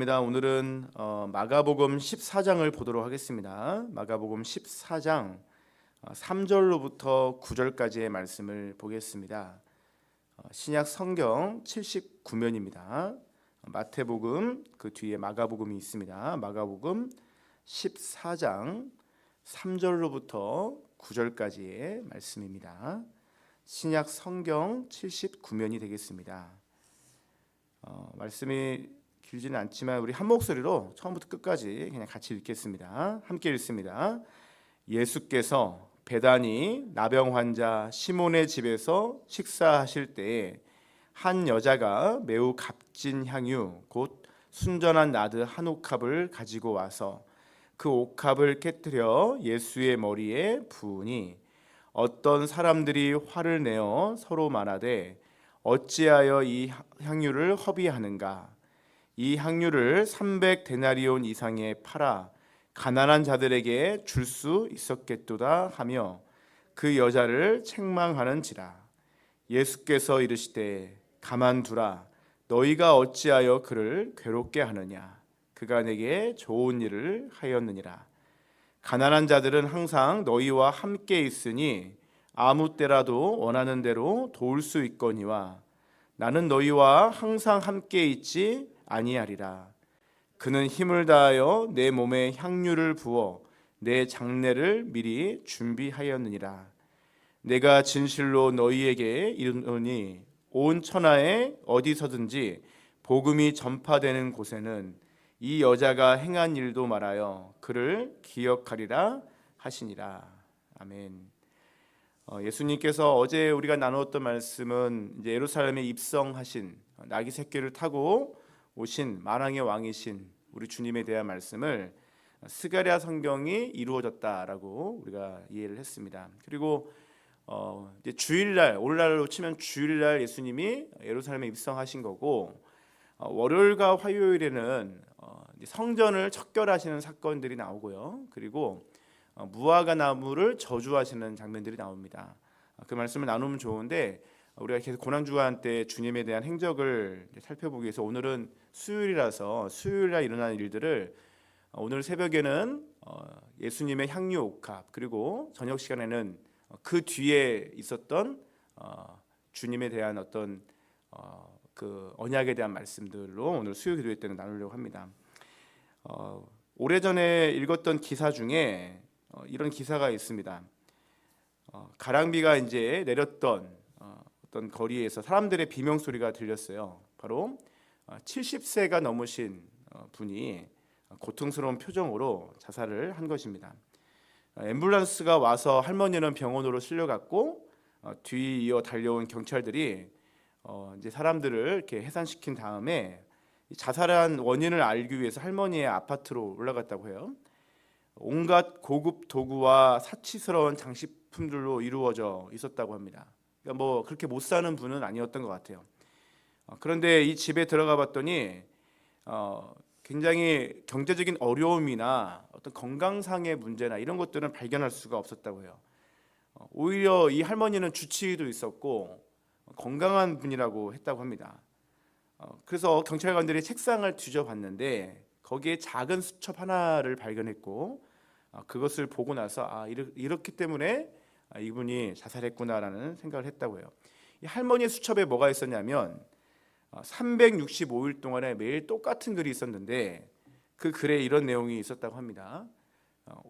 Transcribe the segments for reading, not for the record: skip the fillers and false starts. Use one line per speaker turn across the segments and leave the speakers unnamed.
오늘은 마가복음 14장을 보도록 하겠습니다. 마가복음 14장 3절로부터 9절까지의 말씀을 보겠습니다. 신약 성경 79면입니다. 마태복음 그 뒤에 마가복음이 있습니다. 마가복음 14장 3절로부터 9절까지의 말씀입니다. 신약 성경 79면이 되겠습니다. 말씀이 길지는 않지만 우리 한 목소리로 처음부터 끝까지 그냥 같이 읽겠습니다. 함께 읽습니다. 예수께서 베다니 나병 환자 시몬의 집에서 식사하실 때에 한 여자가 매우 값진 향유 곧 순전한 나드 한 옥합을 가지고 와서 그 옥합을 깨뜨려 예수의 머리에 부으니 어떤 사람들이 화를 내어 서로 말하되 어찌하여 이 향유를 허비하는가? 이 향유를 300데나리온 이상에 팔아 가난한 자들에게 줄 수 있었겠도다 하며 그 여자를 책망하는지라. 예수께서 이르시되 가만두라. 너희가 어찌하여 그를 괴롭게 하느냐? 그가 내게 좋은 일을 하였느니라. 가난한 자들은 항상 너희와 함께 있으니 아무 때라도 원하는 대로 도울 수 있거니와 나는 너희와 항상 함께 있지 아니하리라. 그는 힘을 다하여 내 몸에 향유를 부어 내 장례를 미리 준비하였느니라. 내가 진실로 너희에게 이르노니 온 천하에 어디서든지 복음이 전파되는 곳에는 이 여자가 행한 일도 말하여 그를 기억하리라 하시니라. 아멘. 예수님께서 어제 우리가 나누었던 말씀은 이제 예루살렘에 입성하신 나귀 새끼를 타고 오신 만왕의 왕이신 우리 주님에 대한 말씀을 스가랴 성경이 이루어졌다라고 우리가 이해를 했습니다. 그리고 이제 주일날, 오늘날로 치면 주일날 예수님이 예루살렘에 입성하신 거고, 월요일과 화요일에는 성전을 척결하시는 사건들이 나오고요. 그리고 무화과 나무를 저주하시는 장면들이 나옵니다. 그 말씀을 나누면 좋은데 우리가 계속 고난주간 때 주님에 대한 행적을 살펴보기 위해서 오늘은 수요일이라서 수요일날 일어나는 일들을 오늘 새벽에는 예수님의 향유 옥합, 그리고 저녁 시간에는 그 뒤에 있었던 주님에 대한 어떤 그 언약에 대한 말씀들로 오늘 수요 기도회 때는 나누려고 합니다. 오래전에 읽었던 기사 중에 이런 기사가 있습니다. 가랑비가 이제 내렸던 어떤 거리에서 사람들의 비명 소리가 들렸어요. 바로 70세가 넘으신 분이 고통스러운 표정으로 자살을 한 것입니다. 앰뷸런스가 와서 할머니는 병원으로 실려갔고 뒤이어 달려온 경찰들이 이제 사람들을 이렇게 해산시킨 다음에 자살한 원인을 알기 위해서 할머니의 아파트로 올라갔다고 해요. 온갖 고급 도구와 사치스러운 장식품들로 이루어져 있었다고 합니다. 그러니까 뭐 그렇게 못 사는 분은 아니었던 것 같아요. 그런데 이 집에 들어가 봤더니 굉장히 경제적인 어려움이나 어떤 건강상의 문제나 이런 것들은 발견할 수가 없었다고 해요. 오히려 이 할머니는 주치의도 있었고 건강한 분이라고 했다고 합니다. 그래서 경찰관들이 책상을 뒤져봤는데 거기에 작은 수첩 하나를 발견했고 그것을 보고 나서 이렇기 때문에 이분이 자살했구나라는 생각을 했다고 해요. 이 할머니의 수첩에 뭐가 있었냐면 365일 동안에 매일 똑같은 글이 있었는데 그 글에 이런 내용이 있었다고 합니다.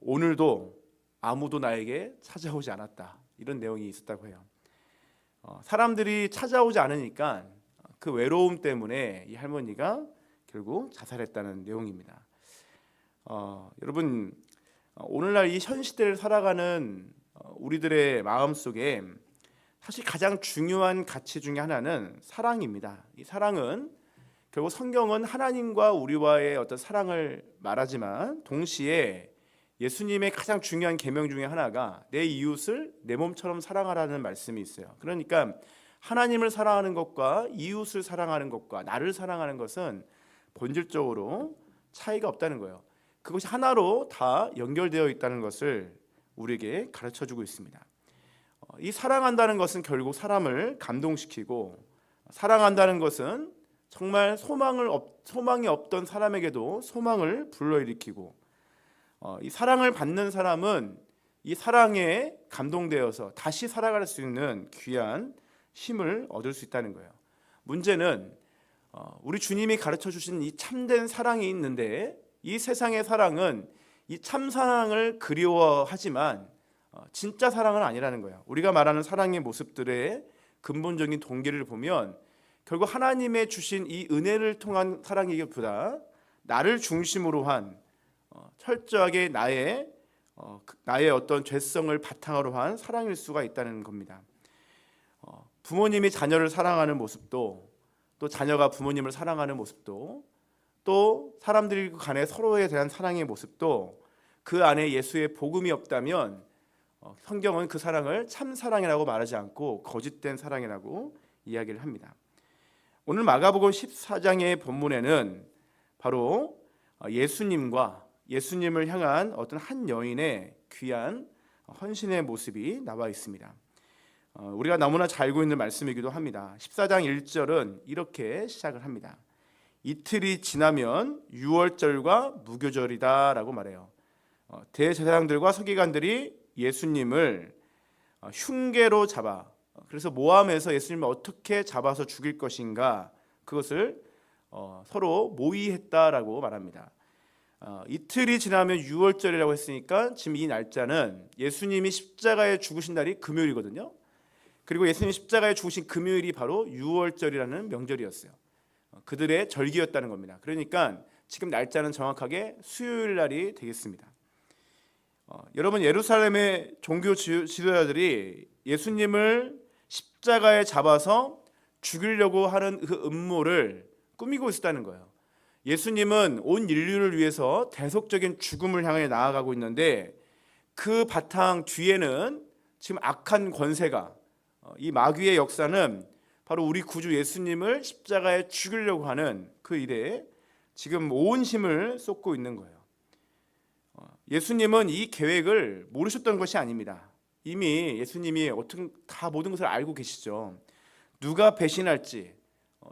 오늘도 아무도 나에게 찾아오지 않았다. 이런 내용이 있었다고 해요. 사람들이 찾아오지 않으니까 그 외로움 때문에 이 할머니가 결국 자살했다는 내용입니다. 여러분, 오늘날 이 현 시대를 살아가는 우리들의 마음속에 사실 가장 중요한 가치 중에 하나는 사랑입니다. 이 사랑은 결국 성경은 하나님과 우리와의 어떤 사랑을 말하지만 동시에 예수님의 가장 중요한 계명 중에 하나가 내 이웃을 내 몸처럼 사랑하라는 말씀이 있어요. 그러니까 하나님을 사랑하는 것과 이웃을 사랑하는 것과 나를 사랑하는 것은 본질적으로 차이가 없다는 거예요. 그것이 하나로 다 연결되어 있다는 것을 우리에게 가르쳐주고 있습니다. 이 사랑한다는 것은 결국 사람을 감동시키고, 사랑한다는 것은 정말 소망이 없던 사람에게도 소망을 불러일으키고, 이 사랑을 받는 사람은 이 사랑에 감동되어서 다시 살아갈 수 있는 귀한 힘을 얻을 수 있다는 거예요. 문제는 우리 주님이 가르쳐 주신 이 참된 사랑이 있는데, 이 세상의 사랑은 이 참 사랑을 그리워하지만 진짜 사랑은 아니라는 거예요. 우리가 말하는 사랑의 모습들의 근본적인 동기를 보면 결국 하나님의 주신 이 은혜를 통한 사랑이기보다 나를 중심으로 한 철저하게 나의 어떤 죄성을 바탕으로 한 사랑일 수가 있다는 겁니다. 부모님이 자녀를 사랑하는 모습도, 또 자녀가 부모님을 사랑하는 모습도, 또 사람들 간에 서로에 대한 사랑의 모습도 그 안에 예수의 복음이 없다면 성경은 그 사랑을 참 사랑이라고 말하지 않고 거짓된 사랑이라고 이야기를 합니다. 오늘 마가복음 14장의 본문에는 바로 예수님과 예수님을 향한 어떤 한 여인의 귀한 헌신의 모습이 나와 있습니다. 우리가 너무나 잘 알고 있는 말씀이기도 합니다. 14장 1절은 이렇게 시작을 합니다. 이틀이 지나면 유월절과 무교절이다 라고 말해요. 대제사장들과 서기관들이 예수님을 흉계로 잡아, 그래서 모함해서 예수님을 어떻게 잡아서 죽일 것인가, 그것을 서로 모의했다라고 말합니다. 이틀이 지나면 유월절이라고 했으니까 지금 이 날짜는 예수님이 십자가에 죽으신 날이 금요일이거든요. 그리고 예수님이 십자가에 죽으신 금요일이 바로 유월절이라는 명절이었어요. 그들의 절기였다는 겁니다. 그러니까 지금 날짜는 정확하게 수요일 날이 되겠습니다. 여러분, 예루살렘의 종교 지도자들이 예수님을 십자가에 잡아서 죽이려고 하는 그 음모를 꾸미고 있었다는 거예요. 예수님은 온 인류를 위해서 대속적인 죽음을 향해 나아가고 있는데, 그 바탕 뒤에는 지금 악한 권세가, 이 마귀의 역사는 바로 우리 구주 예수님을 십자가에 죽이려고 하는 그 일에 지금 온 힘을 쏟고 있는 거예요. 예수님은 이 계획을 모르셨던 것이 아닙니다. 이미 예수님이 다 모든 것을 알고 계시죠. 누가 배신할지,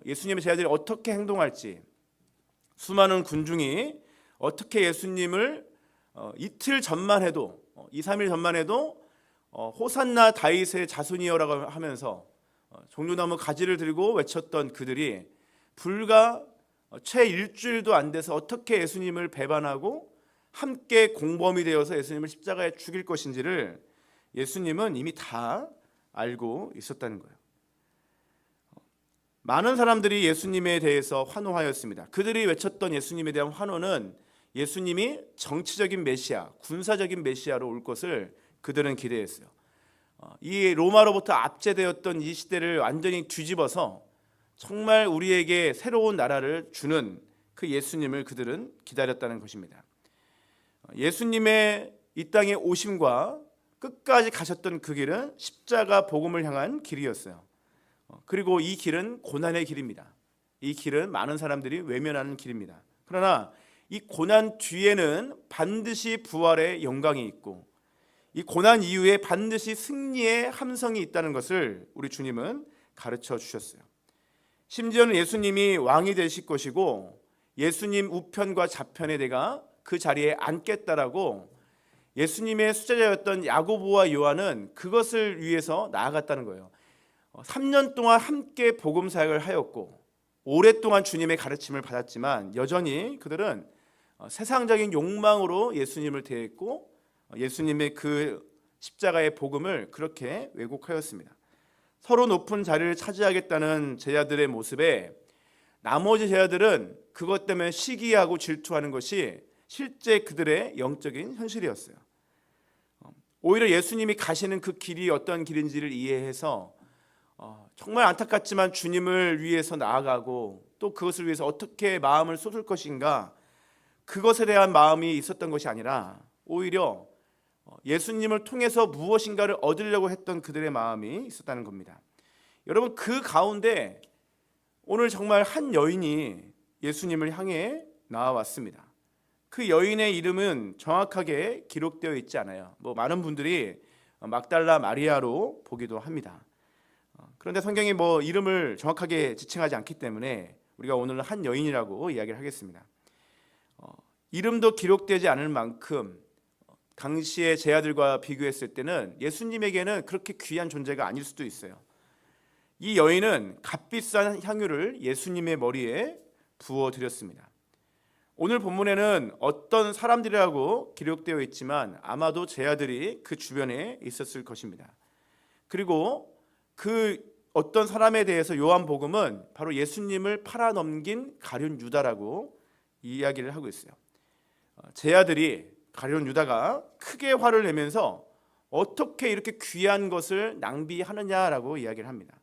예수님의 제자들이 어떻게 행동할지, 수많은 군중이 어떻게 예수님을 이틀 전만 해도, 2, 3일 전만 해도 호산나 다윗의 자손이여라고 하면서 종려나무 가지를 들고 외쳤던 그들이 불과 채 일주일도 안 돼서 어떻게 예수님을 배반하고 함께 공범이 되어서 예수님을 십자가에 죽일 것인지를 예수님은 이미 다 알고 있었다는 거예요. 많은 사람들이 예수님에 대해서 환호하였습니다. 그들이 외쳤던 예수님에 대한 환호는 예수님이 정치적인 메시아, 군사적인 메시아로 올 것을 그들은 기대했어요. 이 로마로부터 압제되었던 이 시대를 완전히 뒤집어서 정말 우리에게 새로운 나라를 주는 그 예수님을 그들은 기다렸다는 것입니다. 예수님의 이 땅에 오심과 끝까지 가셨던 그 길은 십자가 복음을 향한 길이었어요. 그리고 이 길은 고난의 길입니다. 이 길은 많은 사람들이 외면하는 길입니다. 그러나 이 고난 뒤에는 반드시 부활의 영광이 있고, 이 고난 이후에 반드시 승리의 함성이 있다는 것을 우리 주님은 가르쳐 주셨어요. 심지어는 예수님이 왕이 되실 것이고 예수님 우편과 좌편에 내가 그 자리에 앉겠다라고 예수님의 수제자였던 야고보와 요한은 그것을 위해서 나아갔다는 거예요. 3년 동안 함께 복음 사역을 하였고 오랫동안 주님의 가르침을 받았지만 여전히 그들은 세상적인 욕망으로 예수님을 대했고 예수님의 그 십자가의 복음을 그렇게 왜곡하였습니다. 서로 높은 자리를 차지하겠다는 제자들의 모습에 나머지 제자들은 그것 때문에 시기하고 질투하는 것이 실제 그들의 영적인 현실이었어요. 오히려 예수님이 가시는 그 길이 어떤 길인지를 이해해서 정말 안타깝지만 주님을 위해서 나아가고 또 그것을 위해서 어떻게 마음을 쏟을 것인가, 그것에 대한 마음이 있었던 것이 아니라 오히려 예수님을 통해서 무엇인가를 얻으려고 했던 그들의 마음이 있었다는 겁니다. 여러분, 그 가운데 오늘 정말 한 여인이 예수님을 향해 나와왔습니다. 그 여인의 이름은 정확하게 기록되어 있지 않아요. 많은 분들이 막달라 마리아로 보기도 합니다. 그런데 성경이 이름을 정확하게 지칭하지 않기 때문에 우리가 오늘은 한 여인이라고 이야기를 하겠습니다. 이름도 기록되지 않을 만큼 당시의 제자들과 비교했을 때는 예수님에게는 그렇게 귀한 존재가 아닐 수도 있어요. 이 여인은 값비싼 향유를 예수님의 머리에 부어드렸습니다. 오늘 본문에는 어떤 사람들이라고 기록되어 있지만 아마도 제자들이 그 주변에 있었을 것입니다. 그리고 그 어떤 사람에 대해서 요한복음은 바로 예수님을 팔아넘긴 가룟 유다라고 이야기를 하고 있어요. 제자들이 가룟 유다가 크게 화를 내면서 어떻게 이렇게 귀한 것을 낭비하느냐라고 이야기를 합니다.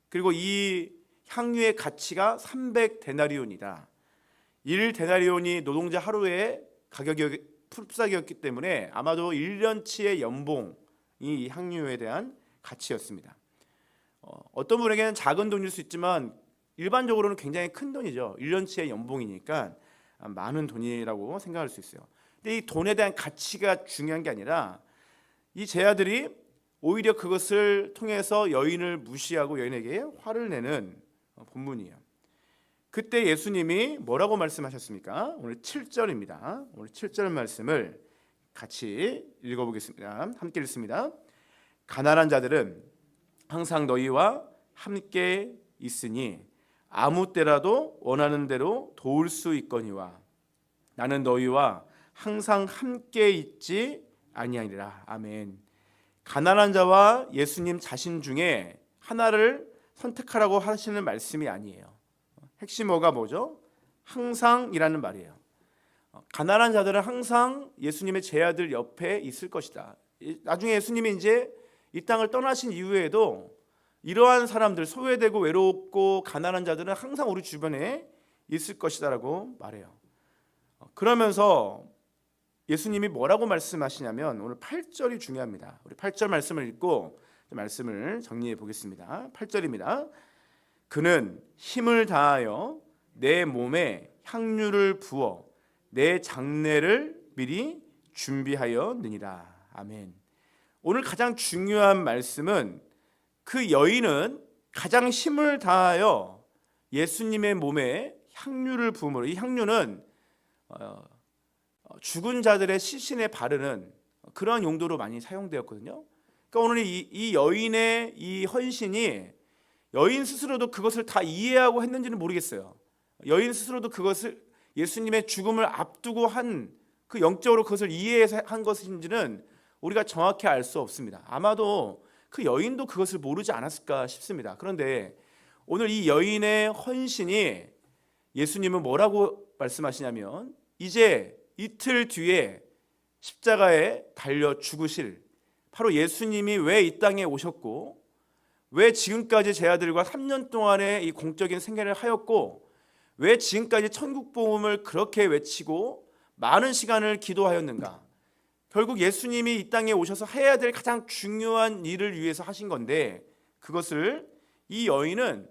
그리고 이 향유의 가치가 300데나리온이다. 1데나리온이 노동자 하루의 가격이 품삯이었기 때문에 아마도 1년치의 연봉이 이 향유에 대한 가치였습니다. 어떤 분에게는 작은 돈일 수 있지만 일반적으로는 굉장히 큰 돈이죠. 1년치의 연봉이니까 많은 돈이라고 생각할 수 있어요. 근데 이 돈에 대한 가치가 중요한 게 아니라 이 제자들이 오히려 그것을 통해서 여인을 무시하고 여인에게 화를 내는 본문이에요. 그때 예수님이 뭐라고 말씀하셨습니까? 오늘 7절입니다. 오늘 7절 말씀을 같이 읽어보겠습니다. 함께 읽습니다. 가난한 자들은 항상 너희와 함께 있으니 아무 때라도 원하는 대로 도울 수 있거니와 나는 너희와 항상 함께 있지 아니하리라. 아멘. 가난한 자와 예수님 자신 중에 하나를 선택하라고 하시는 말씀이 아니에요. 핵심어가 뭐죠? 항상이라는 말이에요. 가난한 자들은 항상 예수님의 제자들 옆에 있을 것이다. 나중에 예수님이 이제 이 땅을 떠나신 이후에도 이러한 사람들, 소외되고 외롭고 가난한 자들은 항상 우리 주변에 있을 것이다라고 말해요. 그러면서 예수님이 뭐라고 말씀하시냐면 오늘 8절이 중요합니다. 우리 8절 말씀을 읽고 말씀을 정리해 보겠습니다. 8절입니다. 그는 힘을 다하여 내 몸에 향유를 부어 내 장례를 미리 준비하였느니라. 아멘. 오늘 가장 중요한 말씀은 그 여인은 가장 힘을 다하여 예수님의 몸에 향유를 부음으로, 이 향유는 죽은 자들의 시신에 바르는 그러한 용도로 많이 사용되었거든요. 그러니까 오늘 이 여인의 이 헌신이 여인 스스로도 그것을 다 이해하고 했는지는 모르겠어요. 여인 스스로도 그것을 예수님의 죽음을 앞두고 한 그 영적으로 그것을 이해해서 한 것인지는 우리가 정확히 알 수 없습니다. 아마도 그 여인도 그것을 모르지 않았을까 싶습니다. 그런데 오늘 이 여인의 헌신이 예수님은 뭐라고 말씀하시냐면 이제 이틀 뒤에 십자가에 달려 죽으실 바로 예수님이 왜 이 땅에 오셨고 왜 지금까지 제자들과 3년 동안의 이 공적인 생애를 하였고 왜 지금까지 천국 복음을 그렇게 외치고 많은 시간을 기도하였는가? 결국 예수님이 이 땅에 오셔서 해야 될 가장 중요한 일을 위해서 하신 건데 그것을 이 여인은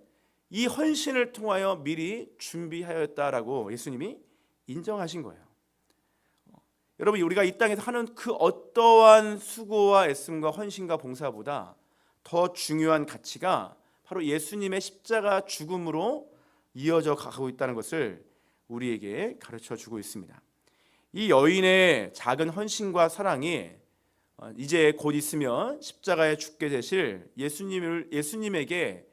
이 헌신을 통하여 미리 준비하였다라고 예수님이 인정하신 거예요. 여러분, 우리가 이 땅에서 하는 그 어떠한 수고와 애씀과 헌신과 봉사보다 더 중요한 가치가 바로 예수님의 십자가 죽음으로 이어져 가고 있다는 것을 우리에게 가르쳐 주고 있습니다. 이 여인의 작은 헌신과 사랑이 이제 곧 있으면 십자가에 죽게 되실 예수님에게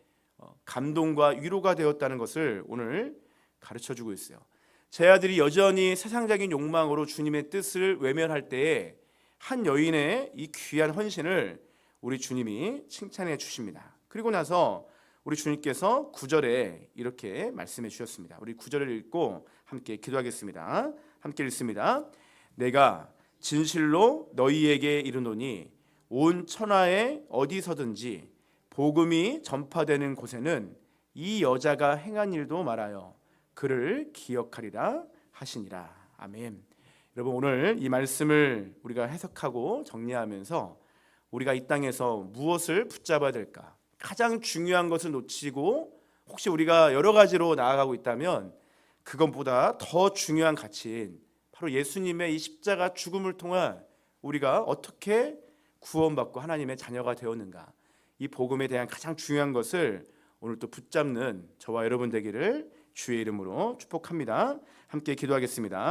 감동과 위로가 되었다는 것을 오늘 가르쳐 주고 있어요. 제자들이 여전히 세상적인 욕망으로 주님의 뜻을 외면할 때에 한 여인의 이 귀한 헌신을 우리 주님이 칭찬해 주십니다. 그리고 나서 우리 주님께서 9절에 이렇게 말씀해 주셨습니다. 우리 9절을 읽고 함께 기도하겠습니다. 함께 읽습니다. 내가 진실로 너희에게 이르노니 온 천하에 어디서든지 복음이 전파되는 곳에는 이 여자가 행한 일도 말하여 그를 기억하리라 하시니라. 아멘. 여러분, 오늘 이 말씀을 우리가 해석하고 정리하면서 우리가 이 땅에서 무엇을 붙잡아야 될까? 가장 중요한 것을 놓치고 혹시 우리가 여러 가지로 나아가고 있다면 그것보다 더 중요한 가치인 바로 예수님의 이 십자가 죽음을 통한 우리가 어떻게 구원받고 하나님의 자녀가 되었는가, 이 복음에 대한 가장 중요한 것을 오늘 또 붙잡는 저와 여러분 되기를 주의 이름으로 축복합니다. 함께 기도하겠습니다.